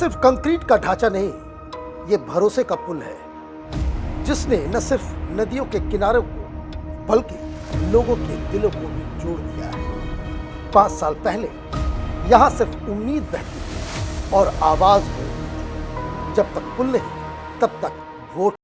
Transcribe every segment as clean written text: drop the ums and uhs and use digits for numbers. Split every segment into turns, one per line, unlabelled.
सिर्फ कंक्रीट का ढांचा नहीं, ये भरोसे का पुल है जिसने न सिर्फ नदियों के किनारों को बल्कि लोगों के दिलों को भी जोड़ दिया है। 5 साल पहले यहां सिर्फ उम्मीद बहती थी और आवाज होती थी। जब तक पुल नहीं तब तक वोट।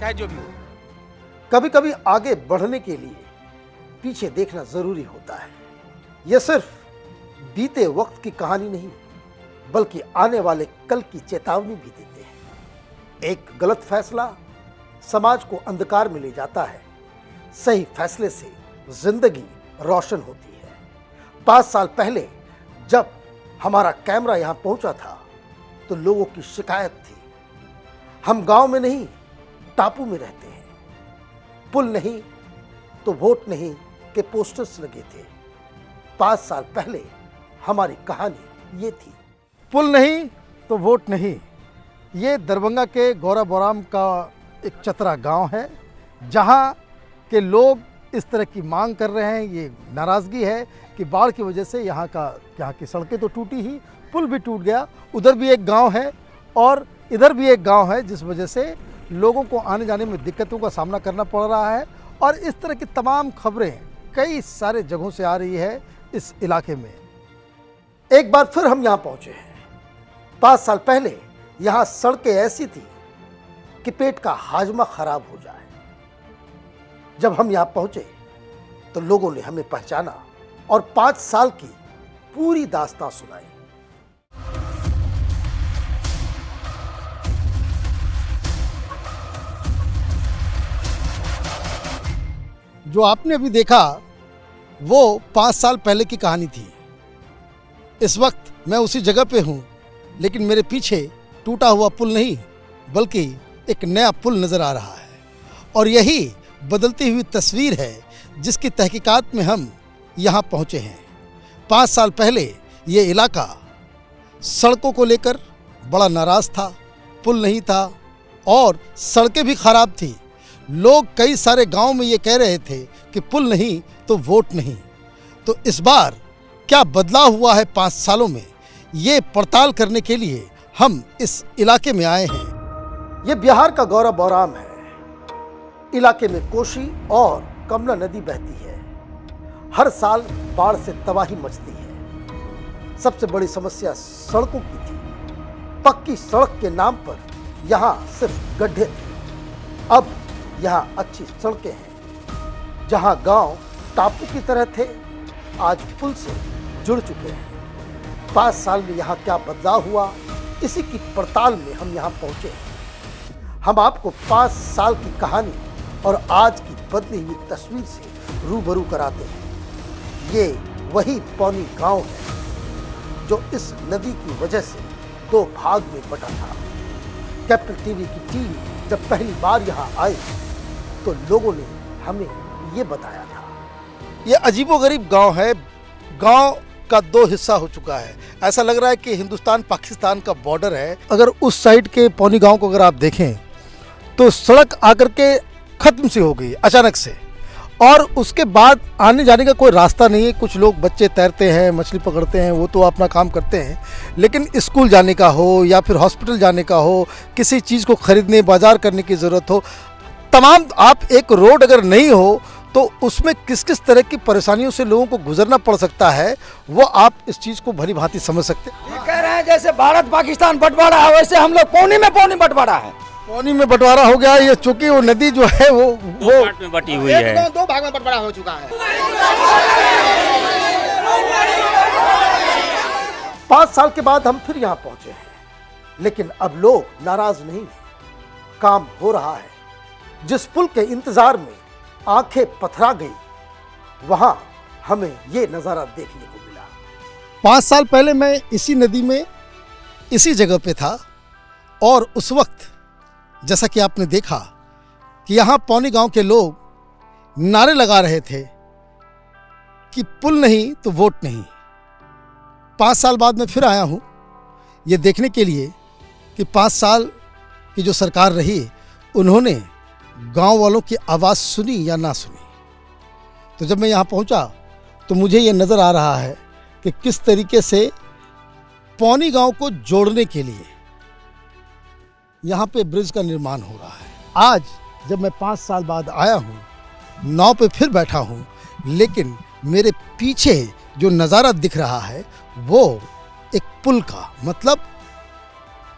चाहे जो भी हो,
कभी कभी आगे बढ़ने के लिए पीछे देखना जरूरी होता है। यह सिर्फ बीते वक्त की कहानी नहीं बल्कि आने वाले कल की चेतावनी भी देते हैं। एक गलत फैसला समाज को अंधकार में ले जाता है, सही फैसले से जिंदगी रोशन होती है। 5 साल पहले जब हमारा कैमरा यहां पहुंचा था तो लोगों की शिकायत थी, हम गांव में नहीं टापू में रहते हैं, पुल नहीं तो वोट नहीं के पोस्टर्स लगे थे। 5 साल पहले हमारी कहानी ये थी, पुल नहीं तो वोट नहीं। ये दरभंगा के गौरा बोराम का एक चतरा गांव है जहां के लोग इस तरह की मांग कर रहे हैं। ये नाराज़गी है कि बाढ़ की वजह से यहाँ की सड़कें तो टूटी ही, पुल भी टूट गया। उधर भी एक गांव है और इधर भी एक गांव है जिस वजह से लोगों को आने जाने में दिक्कतों का सामना करना पड़ रहा है। और इस तरह की तमाम खबरें कई सारे जगहों से आ रही है इस इलाके में। एक बार फिर हम यहाँ पहुँचे हैं। 5 साल पहले यहाँ सड़कें ऐसी थी कि पेट का हाजमा खराब हो जाए। जब हम यहाँ पहुँचे तो लोगों ने हमें पहचाना और 5 साल की पूरी दास्तां सुनाई। जो आपने अभी देखा वो 5 साल पहले की कहानी थी। इस वक्त मैं उसी जगह पे हूँ, लेकिन मेरे पीछे टूटा हुआ पुल नहीं बल्कि एक नया पुल नज़र आ रहा है। और यही बदलती हुई तस्वीर है जिसकी तहकीकात में हम यहाँ पहुँचे हैं। 5 साल पहले ये इलाका सड़कों को लेकर बड़ा नाराज़ था, पुल नहीं था और सड़कें भी ख़राब थी। लोग कई सारे गांव में ये कह रहे थे कि पुल नहीं तो वोट नहीं। तो इस बार क्या बदलाव हुआ है 5 सालों में, ये पड़ताल करने के लिए हम इस इलाके में आए हैं। ये बिहार का गौरा बोराम है। इलाके में कोशी और कमला नदी बहती है। हर साल बाढ़ से तबाही मचती है। सबसे बड़ी समस्या सड़कों की थी। पक्की सड़क के नाम पर यहाँ सिर्फ गड्ढे थे। अब यहाँ अच्छी सड़कें हैं। जहाँ गांव टापू की तरह थे आज पुल से जुड़ चुके हैं। 5 साल में यहाँ क्या बदलाव हुआ, इसी की पड़ताल में हम यहाँ पहुँचे हैं। हम आपको 5 साल की कहानी और आज की बदली हुई तस्वीर से रूबरू कराते हैं। ये वही पौनी गांव है जो इस नदी की वजह से 2 भाग में बटा था। कैपिटल टीवी की टीम जब पहली बार यहाँ आई तो लोगों ने हमें ये बताया था। ये अजीबोगरीब गांव है। गांव का 2 हिस्सा हो चुका है। ऐसा लग रहा है कि हिंदुस्तान पाकिस्तान का बॉर्डर है। अगर उस साइड के पौनी गांव को अगर आप देखें तो सड़क आकर के खत्म सी हो गई अचानक से, और उसके बाद आने जाने का कोई रास्ता नहीं है। कुछ लोग बच्चे तैरते हैं, मछली पकड़ते हैं, वो तो अपना काम करते हैं, लेकिन स्कूल जाने का हो या फिर हॉस्पिटल जाने का हो, किसी चीज़ को खरीदने बाजार करने की ज़रूरत हो, तमाम आप एक रोड अगर नहीं हो तो उसमें किस किस तरह की परेशानियों से लोगों को गुजरना पड़ सकता है, वो आप इस चीज़ को भली भांति समझ सकते हैं।
कह रहे हैं जैसे भारत पाकिस्तान बंटवारा है वैसे हम लोग पौनी में पौनी बंटवारा है।
पौनी में बंटवारा हो गया। ये चूंकि वो नदी जो है वो
2 पार्ट में बटी हुई है।
2 भाग में बंटवारा हो चुका है।
5 साल के बाद हम फिर यहाँ पहुंचे हैं, लेकिन अब लोग नाराज नहीं हैं। काम हो रहा है। जिस पुल के इंतजार में आंखें पथरा गई, वहां हमें ये नजारा देखने को मिला। 5 साल पहले मैं इसी नदी में इसी जगह पे था और उस वक्त जैसा कि आपने देखा कि यहाँ पौनी गांव के लोग नारे लगा रहे थे कि पुल नहीं तो वोट नहीं। 5 साल बाद मैं फिर आया हूँ ये देखने के लिए कि 5 साल की जो सरकार रही उन्होंने गांव वालों की आवाज़ सुनी या ना सुनी। तो जब मैं यहाँ पहुँचा तो मुझे ये नज़र आ रहा है कि किस तरीके से पौनी गांव को जोड़ने के लिए यहाँ पे ब्रिज का निर्माण हो रहा है। आज जब मैं 5 साल बाद आया हूँ, नाव पे फिर बैठा हूँ, लेकिन मेरे पीछे जो नज़ारा दिख रहा है वो एक पुल का, मतलब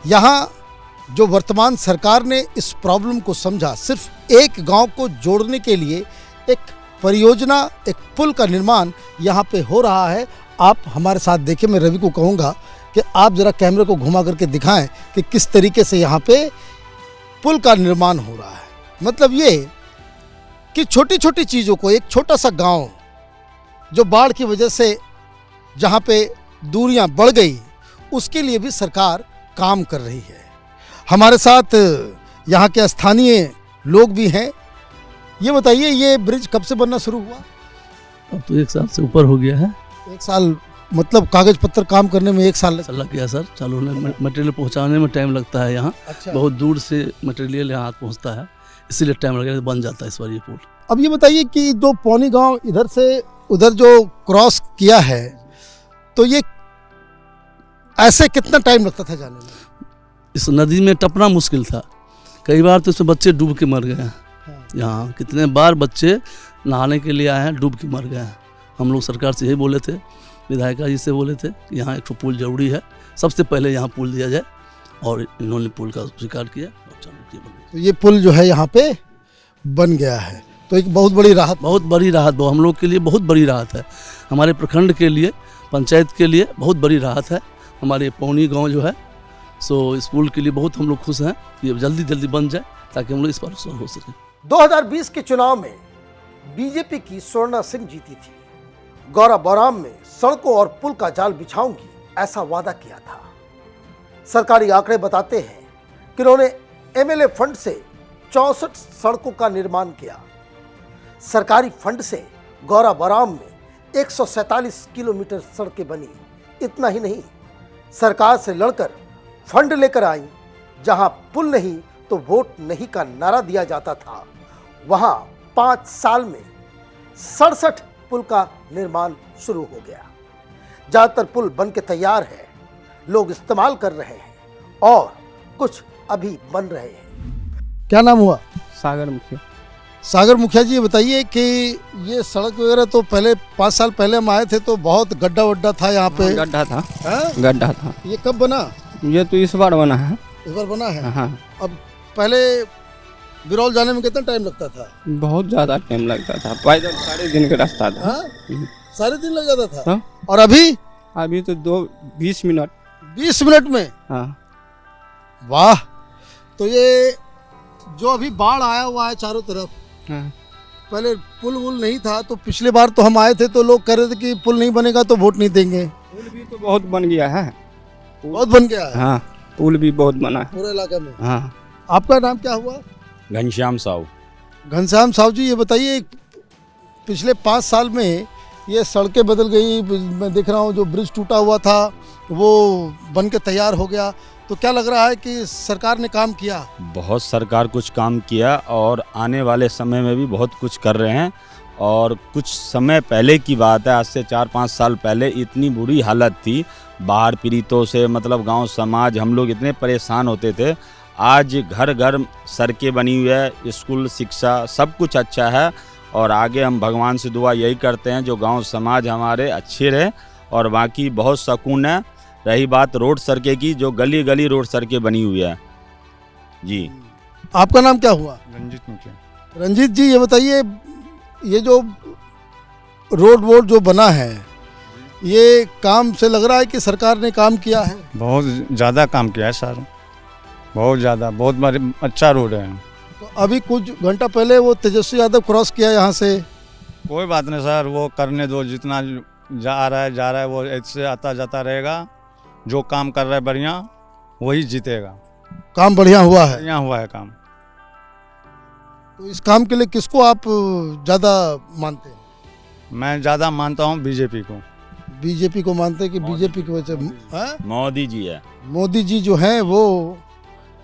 यहाँ जो वर्तमान सरकार ने इस प्रॉब्लम को समझा, सिर्फ एक गांव को जोड़ने के लिए एक परियोजना, एक पुल का निर्माण यहाँ पे हो रहा है। आप हमारे साथ देखिए, मैं रवि को कहूँगा कि आप ज़रा कैमरे को घुमा करके दिखाएं कि किस तरीके से यहाँ पे पुल का निर्माण हो रहा है। मतलब ये कि छोटी छोटी चीज़ों को, एक छोटा सा गांव जो बाढ़ की वजह से जहाँ पे दूरियां बढ़ गई, उसके लिए भी सरकार काम कर रही है। हमारे साथ यहाँ के स्थानीय लोग भी हैं। ये बताइए, ये ब्रिज कब से बनना शुरू हुआ?
अब तो 1 साल से ऊपर हो गया है।
1 साल मतलब कागज पत्र काम करने में 1 साल
लग गया सर। चालू होने, मटेरियल पहुंचाने में टाइम लगता है यहाँ।
अच्छा।
बहुत दूर से मटेरियल यहाँ पहुंचता है, इसीलिए टाइम लगेगा, बन जाता है इस बार ये पुल।
अब ये बताइए कि जो पौनी गांव इधर से उधर जो क्रॉस किया है, तो ये ऐसे कितना टाइम लगता था जाने में?
इस नदी में टपना मुश्किल था, कई बार तो इसमें बच्चे डूब के मर गए हैं।
हाँ।
यहाँ कितने बार बच्चे नहाने के लिए आए हैं, डूब के मर गए हैं। हम लोग सरकार से यही बोले थे, विधायिका जी से बोले थे कि यहाँ एक पुल जरूरी है, सबसे पहले यहाँ पुल दिया जाए, और इन्होंने पुल का स्वीकार किया और चालू किया।
तो ये पुल जो है यहाँ पे बन गया है, तो एक बहुत बड़ी राहत,
बहुत बड़ी राहत, हम लोग के लिए बहुत बड़ी राहत है। हमारे प्रखंड के लिए, पंचायत के लिए बहुत बड़ी राहत है। हमारे पौनी गांव जो है, सो इस पुल के लिए बहुत हम लोग खुश हैं कि ये जल्दी जल्दी बन जाए ताकि हम लोग इस पर हो सके।
2020 के चुनाव में बीजेपी की स्वर्णा सिंह जीती थी। गौरा बौराम में सड़कों और पुल का जाल बिछाऊंगी, ऐसा वादा किया था। सरकारी आंकड़े बताते हैं कि उन्होंने एमएलए फंड से 64 सड़कों का निर्माण किया। सरकारी फंड से गौरा बौराम में 147 किलोमीटर सड़कें बनी। इतना ही नहीं, सरकार से लड़कर फंड लेकर आई। जहां पुल नहीं तो वोट नहीं का नारा दिया जाता था, वहां 5 साल में 67 पुल का निर्माण शुरू हो गया। ज्यादातर पुल बन के तैयार है, लोग इस्तेमाल कर रहे हैं और कुछ अभी बन रहे हैं। क्या नाम हुआ?
सागर मुखिया।
सागर मुखिया जी, ये बताइए कि ये सड़क वगैरह तो पहले 5 साल पहले हम आए थे तो बहुत गड्ढा वड्ढा था यहाँ पे।
गड्ढा था।
हाँ?
गड्ढा था।
ये कब बना?
ये तो इस बार बना है।
इस बार बना है।
हाँ।
अब पहले बिरौल जाने में कितना टाइम लगता था?
बहुत ज्यादा टाइम लगता था, पैदल सारे दिन का रास्ता था।
हाँ? सारे दिन लग जाता था।
हाँ?
और अभी?
अभी तो 20 मिनट।
20 मिनट में?
हाँ।
वाह। तो ये जो अभी बाढ़ आया हुआ है चारों तरफ,
हाँ।
पहले पुल वुल नहीं था, तो पिछले बार तो हम आए थे तो लोग कह रहे थे कि पुल नहीं बनेगा तो वोट नहीं देंगे।
पुल भी तो बहुत बन गया है।
बहुत बन गया है।
हाँ, पुल भी बहुत बना है
पूरे इलाके में।
हाँ।
आपका नाम क्या हुआ?
घनश्याम साहू।
घनश्याम साहू जी, ये बताइए पिछले 5 साल में ये सड़कें बदल गई, मैं देख रहा हूँ जो ब्रिज टूटा हुआ था वो बन के तैयार हो गया, तो क्या लग रहा है कि सरकार ने काम किया?
बहुत सरकार कुछ काम किया और आने वाले समय में भी बहुत कुछ कर रहे हैं। और कुछ समय पहले की बात है, आज से 4-5 साल पहले इतनी बुरी हालत थी बाढ़ पीड़ितों से, मतलब गांव समाज हम लोग इतने परेशान होते थे। आज घर घर सड़कें बनी हुई है, स्कूल, शिक्षा, सब कुछ अच्छा है। और आगे हम भगवान से दुआ यही करते हैं जो गांव समाज हमारे अच्छे रहे। और बाकी बहुत सुकून है। रही बात रोड सड़कें की, जो गली गली रोड सड़कें बनी हुई है जी।
आपका नाम क्या हुआ?
रंजीत मुखिया।
रंजीत जी, ये बताइए ये जो रोड वोड जो बना है, ये काम से लग रहा है कि सरकार ने काम किया है?
बहुत ज़्यादा काम किया है सर, बहुत ज़्यादा, बहुत अच्छा रोड है।
तो अभी कुछ घंटा पहले वो तेजस्वी यादव क्रॉस किया यहाँ से।
कोई बात नहीं सर, वो करने दो, जितना जा रहा है वो ऐसे आता जाता रहेगा। जो काम कर रहा है बढ़िया वही जीतेगा।
काम बढ़िया हुआ है?
बढ़िया हुआ है काम।
तो इस काम के लिए किसको आप ज़्यादा मानते हैं?
मैं ज़्यादा मानता हूँ बीजेपी को।
बीजेपी को मानते हैं कि बीजेपी की वजह से हाँ?
मोदी जी है।
मोदी जी जो हैं वो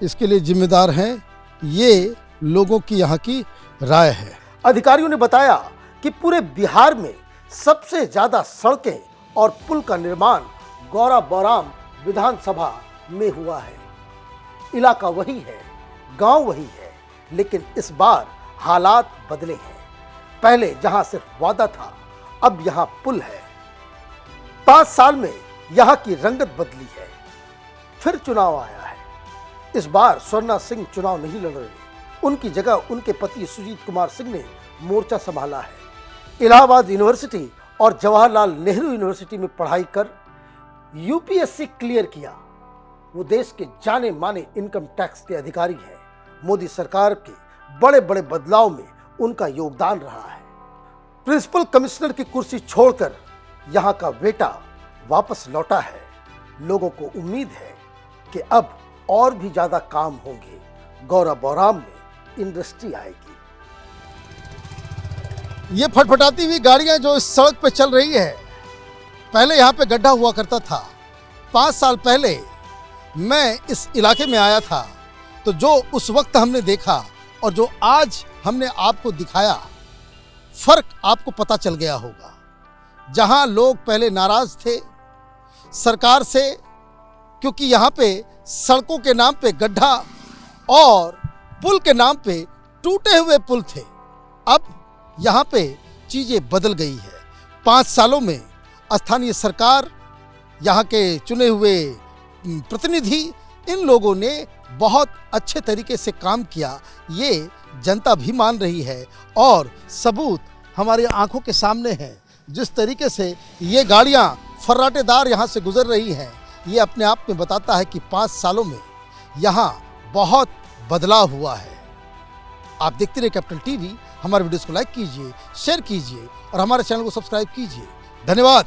इसके लिए जिम्मेदार हैं, ये लोगों की यहाँ की राय है। अधिकारियों ने बताया कि पूरे बिहार में सबसे ज्यादा सड़कें और पुल का निर्माण गौरा बौराम विधानसभा में हुआ है। इलाका वही है, गांव वही है, लेकिन इस बार हालात बदले हैं। पहले जहां सिर्फ वादा था, अब यहां पुल है। 5 साल में यहां की रंगत बदली है। फिर चुनाव आया है। इस बार स्वर्णा सिंह चुनाव नहीं लड़ रही, उनकी जगह उनके पति सुजीत कुमार सिंह ने मोर्चा संभाला है। इलाहाबाद यूनिवर्सिटी और जवाहरलाल नेहरू यूनिवर्सिटी में पढ़ाई कर यूपीएससी क्लियर किया। वो देश के जाने माने इनकम टैक्स के अधिकारी हैं। मोदी सरकार के बड़े बड़े बदलाव में उनका योगदान रहा है। प्रिंसिपल कमिश्नर की कुर्सी छोड़कर यहाँ का बेटा वापस लौटा है। लोगों को उम्मीद है कि अब और भी ज्यादा काम होंगे। गौरा बौराम में इंडस्ट्री आएगी। ये फटफटाती हुई गाड़ियां जो इस सड़क पे चल रही है, पहले यहाँ पे गड्ढा हुआ करता था। 5 साल पहले मैं इस इलाके में आया था, तो जो उस वक्त हमने देखा और जो आज हमने आपको दिखाया, फर्क आपको पता चल गया होगा। जहां लोग पहले नाराज थे सरकार से, क्योंकि यहाँ पे सड़कों के नाम पे गड्ढा और पुल के नाम पे टूटे हुए पुल थे, अब यहाँ पे चीजें बदल गई है। 5 सालों में स्थानीय सरकार, यहाँ के चुने हुए प्रतिनिधि, इन लोगों ने बहुत अच्छे तरीके से काम किया, ये जनता भी मान रही है और सबूत हमारी आंखों के सामने है। जिस तरीके से ये गाड़ियां फर्राटेदार यहाँ से गुजर रही हैं, ये अपने आप में बताता है कि 5 सालों में यहाँ बहुत बदलाव हुआ है। आप देखते रहिए कैपिटल टीवी। हमारे वीडियोस को लाइक कीजिए, शेयर कीजिए और हमारे चैनल को सब्सक्राइब कीजिए। धन्यवाद।